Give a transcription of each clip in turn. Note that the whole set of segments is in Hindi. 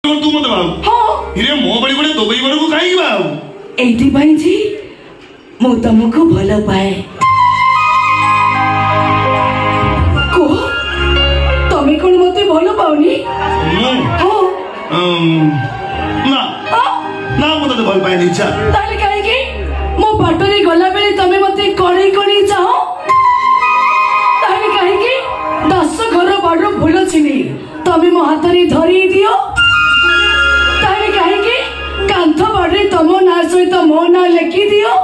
तू मत बाबू हाँ हिरे मो बड़ी बड़े दुबई बड़ को काई बाबू एठी भाई जी मु तुमको भलो पाए को तमे कोन मते भलो पाउनी हाँ ना ना मते भल पाए नहीं इच्छा ताले काहे की मो बाटरे गला बेले तमे मते कणी कणी चाहो ताले काहे की 10 घर बाडरो भूल छिनी तमे मो हातरे धरी दियो ताले काहे की कांथ बाडरे तमो ना सहित मो ना लेखि दियो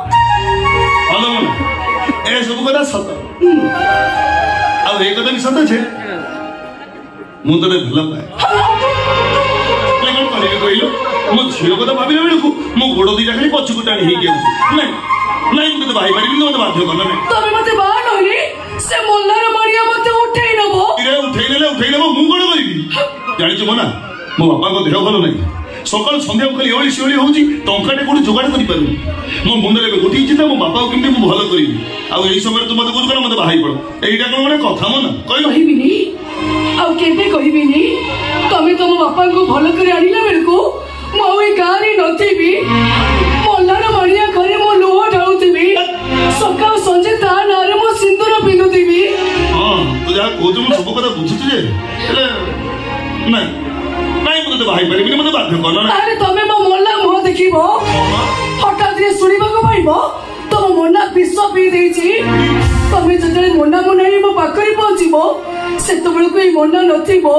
हेलो ए सब कथा सत आ ए कथा भी सत छे मु तने भल पाए कोन करे कहिलो मो झियो कथा भाबिले बेलकु मो गोडो दिटा खाली पछकु टाणी हे गेउ नहीं नहीं मते भाई पारिबि न मते बाध्य करना नहीं तमे मते बा नहिली से मोल्लार मरिया मते उठेई नबो इरे उठेई नेले मु कोन करिबि जानि छ मना मो बापा को देह भलो नहीं सकाल संध्या खाली एवली शिवली होउची टंकाटे कोड जोगाड़ करि पारु मो मुंडरे गोटी चिंता मो बापा को केमते मु भलो करिबि आ एई समय तू मते बुझ कर मते भाई पड़ एइटा कोन माने कथा मना कहिबिनी आ केबे कहिबिनी तमे तो मो बापा को भलो करे आनिला बेलको मो ओई गारी नथिबी मोल्लार मरिया घरे मो लोह ढाउथिबी सकाल संजे ता नारे मो सिंदूर पिनुथिबी हां तू जा को तुम सब कथा बुझुछ जे एले नहीं नहीं मते भाई पारिबि मते बाध्य करना ना अरे तमे मो मोल्ला मुह देखिबो हठात रे सुनिबा को पाइबो तो मो मोना विश्व पी देछि तमे जतले मोना मोनाई मो पाखरी पहुंचीबो सेतबेल को ई मोना नथिबो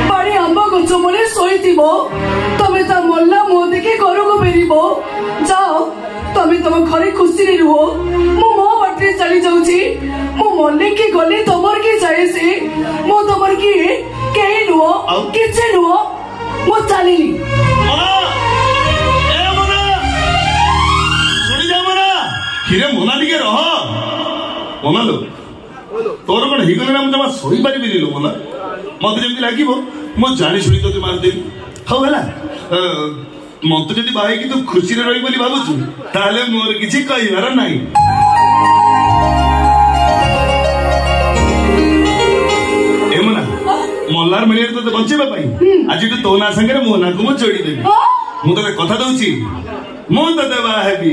पाड़ी आंबा गछ मोले सोईथिबो तमे ता मोल्ला मुह देखि घर को फेरिबो जाओ तमे तम घरे खुशी रे रुहो मो मो बाटरे चली जाउची मो मोले के गले तमर के जाए से मो तमर की केही नुहो किछे नुहो मो चलीली मना ए मना सुनि जा मना हिरे मना दिके रह मना लो तोर कोन हि गले ना हम तमा सोई पारिबि लो मना मते जेमति लागिबो मो जानि सुनि तोते मार देबि हौ हला मते जदि बाहे कि तू खुशी रे रही बोली भाबुछु ताले मोर किछि कहिबार नाही ए मना मल्लार मिलियर तो बचेबा पाई आज तो तो ना संगे मो ना को मो जोड़ी देबी मु तते कथा दउची मो तते बा हेबी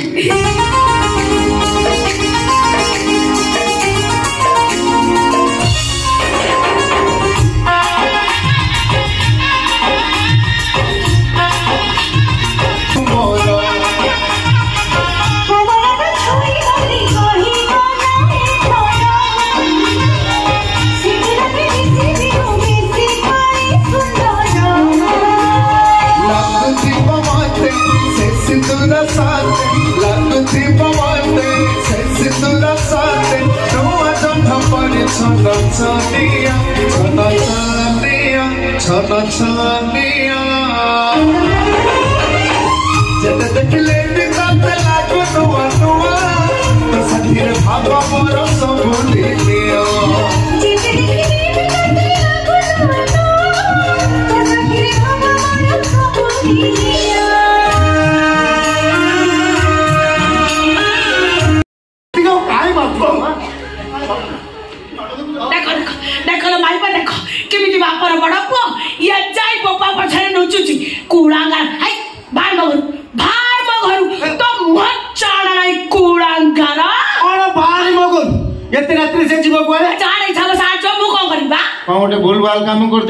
भूल भाल काम कर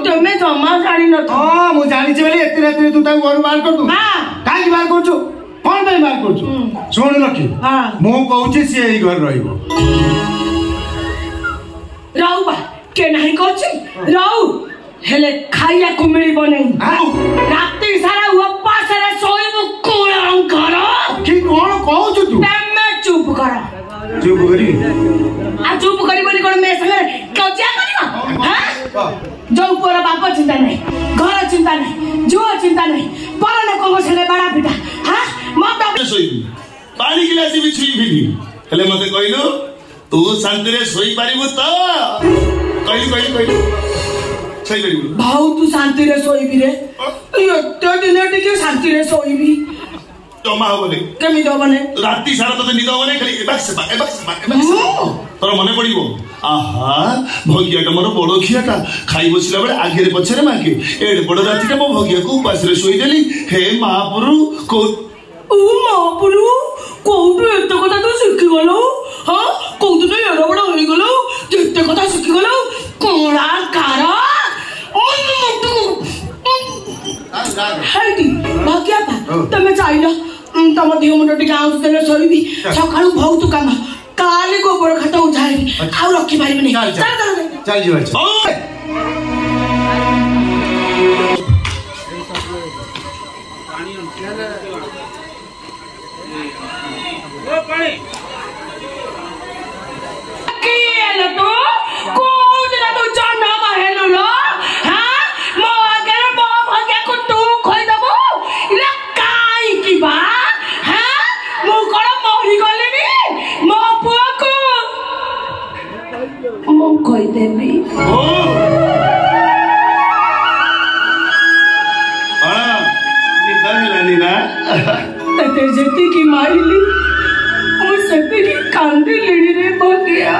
तुम्हें जमा जानी न हाँ मु जानी बोली एते रात तू घर बाहर कर दू कहीं बाहर कर कौन बाहर कर शुण लक्ष्मी मु कहूँ सी घर रहा के नहीं कहूँ रहू हेले खाइया को मिलबो नहीं राति सारा उपास रे सोइबो कुळंकर की कोन कहू तू तमे चुप कर चुप करी आ चुप करी बोली कोन मे संगे कौचा करियो हां जो ऊपर बाप चिंता नहीं घर चिंता नहीं जो चिंता नहीं पर न को छले बड़ा पिटा हां मत सोइबी पानी गिलास भी छुई फिली हेले मते कहलु तू शांति रे सोई पारिबो त कहलु भाऊ तू शांति रे सोईबी रे एते दिन टिके शांति रे सोईबी जमा हबने केमिति हबने राति सारा तो निद हबने खाली एबाक सेबा तोर मने पड़िबो आहा भगियाटा मोर बड़ खियाटा खाई बसिला बेले आगे पछरे मागे एड बड़ रातिटा मो भगिया को उपास रे सोई देली हे महापुरु को ओ महापुरु कोउटु एते कथा तो शिखि गलो हां कोउटु तो एड़ा बड़ होई गलो एते कथा शिखि गलो कोला कारा हाइटी भाग्या तमे चाइलो तम देह मुंड टिका आउस देले सरीबी सकाळु बहुत काम काली गोबर खाता उठाई आउ रखी पारिबनी चल जीवा कही देवी जति की मारिली सती की कांदी लेनी रे बगिया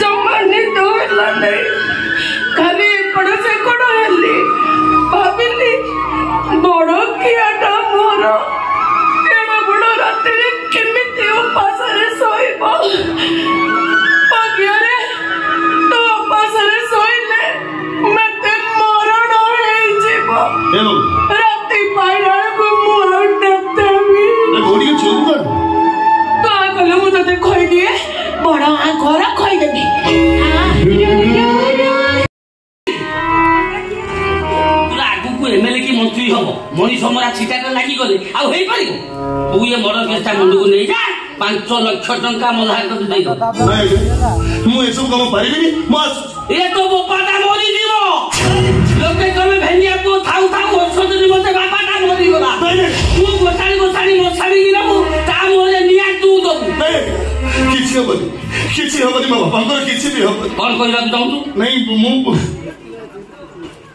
जमाने तो नहीं खाली एपड़ से कड़ हेली भाविली बड़ कियाटा मोर एड़ा बड़ राति केमिति उपास रे सोइब बगिया रे तो उपास रे सोइले मते मरण होई जीव राति पाइला को मोर डबदेवी घोड़ी के छोड़ कर तो आगले मु तते खई दिए बड़ आंखरा खई देबी तुला आगु को एमएलए की मंत्री हबो मनीष हमरा छिटाटा लागि गले आ होई परिबो तू ये मर्डर केसटा मुंडू नै जा 5 लाख टंका मधार कर दे दो मु एसब काम पारिबिनी मस ए तो बापाटा मरी दिबो लोके कमे भेनिया तो थाउ थाउ औषध नि मते बापाटा मरी गला तू गोसाड़ी मसाड़ी नि रहू ता मोरे निया तू दो किछि हबनी मो बापांकर किछि भी हबनी कोन कहिला तू तू नहीं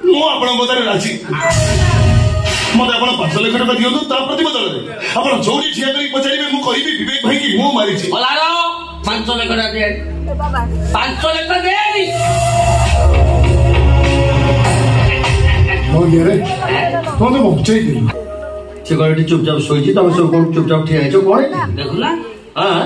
मु आपण बतारे राजी मत आपण 5 लाख टका दियो ता प्रति बदल दे आपण जोडी ठिया करी पचारिबे मु कहिबी विवेक भाई की मु मारी छी बोलारो 500 लाख टका दे 500 लाख दे हो गेरे तोने बच्चे दे से गडी चुपचाप सोइछि तमे सब कोन चुपचाप ठिया छ कोन देखु ना हां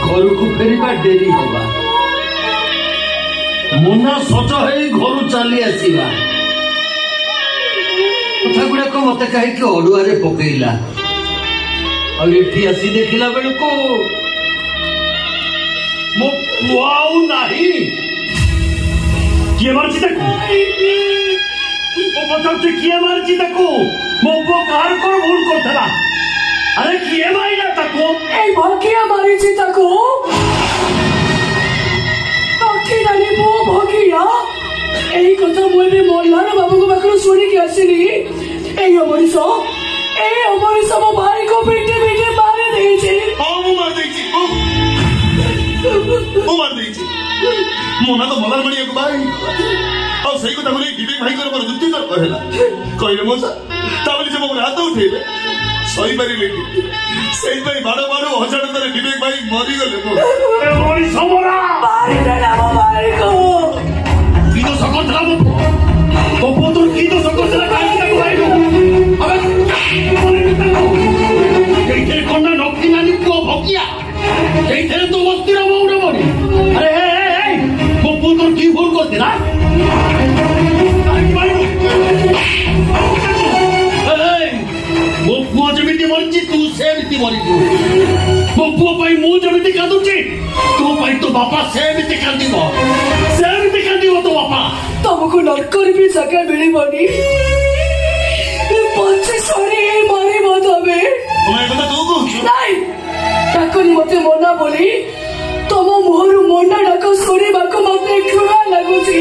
घर को फेरिबा डेरी होगा मुना सच है घर चली आसवा कथा गुड़ाक मत कहीं अड़ुआ पकईला आसी देखला बेलू मो पुआऊ नहीं किए मारची पचार किए मारची मो पुआ कार कौन भूल करता अरे किए मारिला ताको ए भगिया मारिछि ताको आखि नानी मो भगिया एई कथा मोरे मोल्लार बाबू को बाकरो सुनी के आसीली एई अमरीश मो भाई को पीटे पीटे मारे देछि मु मार देछि मोना तो मलार बड़िया को भाई और सही को तमरे विवेक भाई को जुक्ति कर कहला कहले मोसा ताबली से मो हाथ उठेले सही बारी लेकी सही बारी बाड़ो हजाड़ करे विवेक भाई मरी गले ए मोरी समरा मारी देला मो भाई को की तो सकतला तो पोतुर की तो सकतला काई तक भाई को अबे केइथे कोना नक्की नानी को भकिया केइथे तो मस्तीरा मौरा मरी अरे ए मो पोतुर की भूल करते ना मो पुआ जमिति मरची तू सेमिति मरिजु मो पुआ पाई मु जमिति कांदुची तो पाई तो बापा सेमिति कांदिबो तो बापा तुमको नरकर भी सके मिलिबनी पछे सरी मारी मत हबे ओए बता तू को नहीं ताकनी मते मना बोली तुम मोहरु मोंडा डाको ଶୁଣିବାକୁ ମତେ ଘୃଣା ଲାଗୁଛି।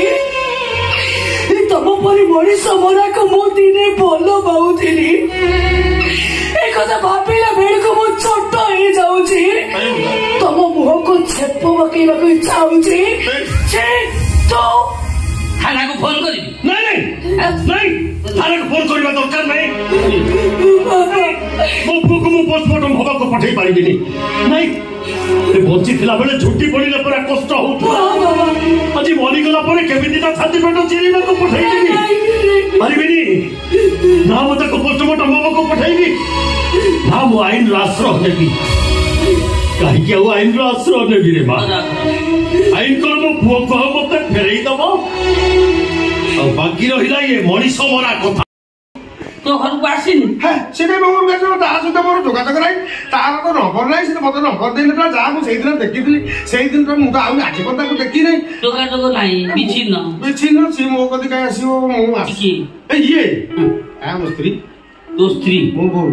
ତମ ପରି ମଣିଷ ମରାକୁ ମୁଁ ଦିନେ ଭଲ ପାଉଥିଲି। ଏ କଥା ଭାବିଲା ବେଳକୁ ମୁଁ ଛୋଟ ହେଇଯାଉଛି। ତମ ମୁହଁକୁ ଛେପ ପକେଇବାକୁ ଇଚ୍ଛା ହଉଛି। ଥାନାକୁ ଫୋନ କରିବି? ନାଇଁ ଥାନାକୁ ଫୋନ କରିବା ଦରକାର ନାହିଁ। ମୋ ପୁଅକୁ ମୁଁ ପୋଷ୍ଟମର୍ଟମ ହବାକୁ ପଠେଇ ପାରିବିନି। ନାଇଁ ବଞ୍ଚିଥିଲା ବେଳେ ଝୁଟି ପଡିଲେ ପୁରା କଷ୍ଟ ହଉଥିଲା। ଆଜି ମରିଗଲା ପରେ କେମିତି ତା ଛାତି ପେଟ ଚିରିବାକୁ ପଠେଇବି? ପାରିବିନି। ନା ମୁଁ ତାକୁ ପୋଷ୍ଟମର୍ଟମ ହବାକୁ ପଠେଇବି, ନା ମୁଁ ଆଇନର ଆଶ୍ରୟ ନେବି। କାହିଁକି ଆଉ ଆଇନର ଆଶ୍ରୟ ନେବି ରେ ମା? ଆଇନ କଣ ମୋ ପୁଅକୁ ଆଉ ମତେ ଫେରେଇ ଦବ? ଆଉ ବାକି ରହିଲା ଇଏ ମଣିଷ ମରା କଥା। ତୋ ଘରକୁ ଆସିନି? ସେଟା ମୋ ଘରକୁ ଆସିବ, ତା ସହିତ ମୋର ଯୋଗାଯୋଗ ନାହିଁ। ତାର ତ ନମ୍ବର ନାହିଁ, ସେ ମତେ ନମ୍ବର ଦେଇନଥିଲା। ଯାହା ମୁଁ ସେଇଦିନ ଦେଖିଥିଲି, ସେଇଦିନ ମୁଁ ତ ଆଉ ଆଜି ପର୍ଯ୍ୟନ୍ତ ତାକୁ ଦେଖି ନାହିଁ। ଯୋଗାଯୋଗ ନାହିଁ, ବିଚ୍ଛିନ୍ନ। ସିଏ ମୋ କତି କାହିଁ ଆସିବ? ମୁଁ ଆସିଛି ଇଏ ମୋ ସ୍ତ୍ରୀ। ତୋ ସ୍ତ୍ରୀ? ମୋ ବୋଉ।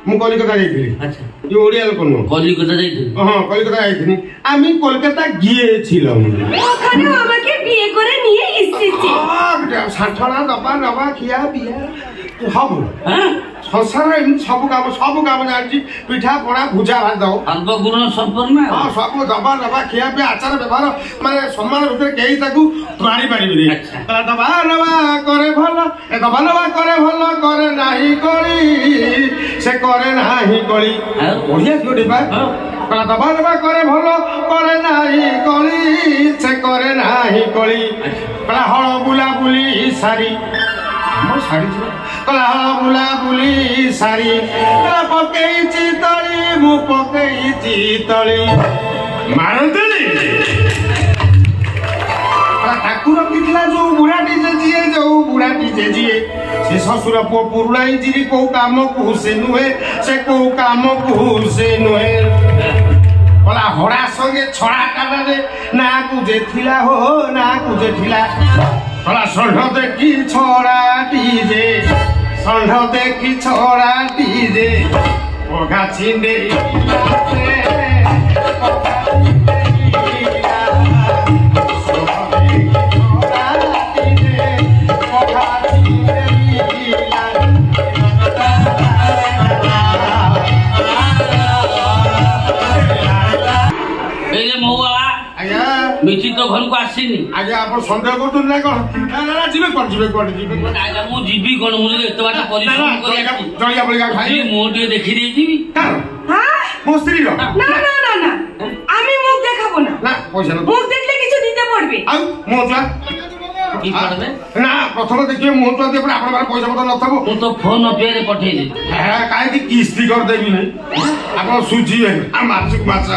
ମୁଁ কলিকতা যাইছিলি। আচ্ছা, তুই ওড়িয়া লোক নয়? কলিকতা যাইছিলি? হ্যাঁ, কলিকতা যাইছিলি। আমি কলকাতা গিয়েছিলাম। ওখানেও আমাকে বিয়ে করে নিয়ে এসেছে। সাঁঠনা দবা নবা খিয়া পিয়া সব। হ্যাঁ, সংসার এমনি সবু কাম জানিছি। পিঠা পଣା ভুজা ভাত দাও, সর্বগুণ সম্পন্ন। হ্যাঁ, সবু দবা নবা খিয়া পিয়া আচার ব্যবহার মানে সম্মান ভিতরে কেই তাকে মারি পারিবি। দবা নবা করে ভাল, দবা নবা করে ভাল, করে নাহি করি সে করে নাহি করি। বঢ়িয়া ঝিওটি পা। দবা নবা করে ভাল, করে নাহি করি সে করে নাহি করি। হল বুলা বুলি সারি শাড়ি কলা বুলা বুলি শাড়ি পকেইছি তଳି ମୁଁ ପକେଇଛି ତଳି ମାରନ୍ତୁନି। ତାକୁ ରଖିଥିଲା ଯୋଉ ବୁଢାଟି ଯେ ଯିଏ, ଯୋଉ ବୁଢାଟି ଯେ ଯିଏ, ସେ ଶ୍ୱଶୁର ପୁଅ ପୁରୁଣା ହେଇଛି। କୋଉ କାମକୁ ସେ ନୁହେଁ, ସେ କୋଉ କାମକୁ ସେ ନୁହେଁ। କଲା ହଡ଼ା ସଙ୍ଗେ ଛଡ଼ା କାନରେ ନାକୁ ଯେ ଥିଲା, ହୋ ନାକୁ ଯେ ଥିଲା। কলা ষণ্ঢ দেখি ছড়াটি যে, ষণ্ঢ দেখি ছড়াটি যে পঘা ছিঁড়ে মিঠি তো ঘরକୁ ଆସିନି। ଆଜ୍ଞା ଆପଣ ସନ୍ଦେହ କରୁଛନ୍ତି ନା କଣ? ନା ଯିବେ କୁଆଡେ ଯିବେ କୁଆଡେ ଯିବେ? ଆଜ୍ଞା ମୁଁ ଯିବି କଣ? ମୁଁ ଏତେ ବାଟ ପରିଶ୍ରମ କରି ଜଳିଆ ବଳିଆ ଖାଇ ମୁଁ ଟିକେ ଦେଖି ଦେଇଯିବି। ମୋ ସ୍ତ୍ରୀର না না না না, আমি মুখ দেখাবো না। না পয়সা না। মুখ দেখলে কিছু দিতে পারবে। ଆଉ ମୋ ଛୁଆ কি করবে? ନା ପ୍ରଥମେ ଦେଖିବେ ମୋ ଛୁଆ ଦେବେ, ଆପଣଙ୍କର ପଇସା ପତ୍ର ନଥିବ। ମୁଁ ତ ଫୋନ ପେରେ ପଠେଇଦେବି। କାହିଁକି କିସ୍ତି କରିଦେବି ନାହିଁ? ଆପଣ ସୁଝିବେ ଆଉ ମାସକୁ ମାସ।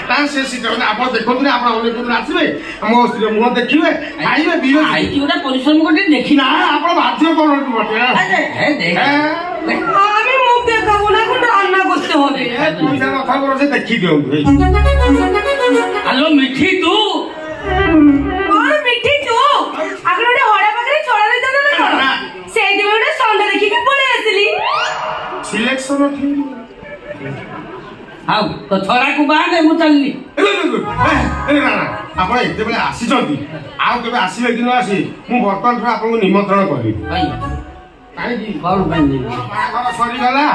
ନା ସେ ଆପଣ ଦେଖନ୍ତୁ, ଆପଣ ଅନ୍ୟ କୋଉଦିନ ଆସିବେ, ମୋ ସ୍ତ୍ରୀ ମୁହଁ ଦେଖିବେ, ଖାଇବେ ପିଇବେ। ଆଇଛି ଗୋଟେ ପରିଶ୍ରମ କରି ଦେଖି ନା ଆପଣ ବାଧ୍ୟ କରନ୍ତୁ ବটে। আমি মুখ দেখাবো না, এখন রান্না করতে হবে। পয়সা নথাব সে দেখি দিଅନ୍ତୁ। হ্যালো মিঠি তু কଣ ମିଠି ତୁ? ଆଗରୁ ଗୋଟେ ହଡ଼ା ପାଖରେ ଛଡ଼ା ଦେଇଥାନ୍ତା ନା କଣ? ସେଇଥିପାଇଁ ଗୋଟେ ଷଣ୍ଢ ଦେଖିକି ପଳେଇ ଆସିଲି। ସିଲେକ୍ସନ ଠିକ। ଆଉ ତ ଛରାକୁ ବାହାରେ ମୁଁ ଚାଲିଲି। ଆପଣ ଏତେବେଳେ ଆସିଛନ୍ତି, ଆଉ କେବେ ଆସିବେ କି ନ ଆସିବେ ମୁଁ ବର୍ତ୍ତମାନ ଠାରୁ ଆପଣଙ୍କୁ ନିମନ୍ତ୍ରଣ କରିବି। କାହିଁକି? କଣ ପାଇଁ ବାହାଘର ସରିଗଲା,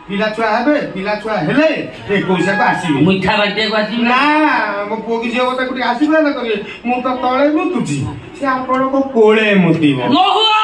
ପିଲା ଛୁଆ ହେବେ, ପିଲା ଛୁଆ ହେଲେ 21କୁ ଆସିବେ। ମିଠା ବାଟିବାକୁ ଆସିବି ନା, ମୋ ପୁଅ କି ଝିଅ କଥା ଟିକେ ଆସିବେ ନା କରିବେ। ମୁଁ ତ ତଳେ ମୁତୁଛି, ସେ ଆପଣଙ୍କ କୋଳେ ମୁତିବ। ମହୁଆ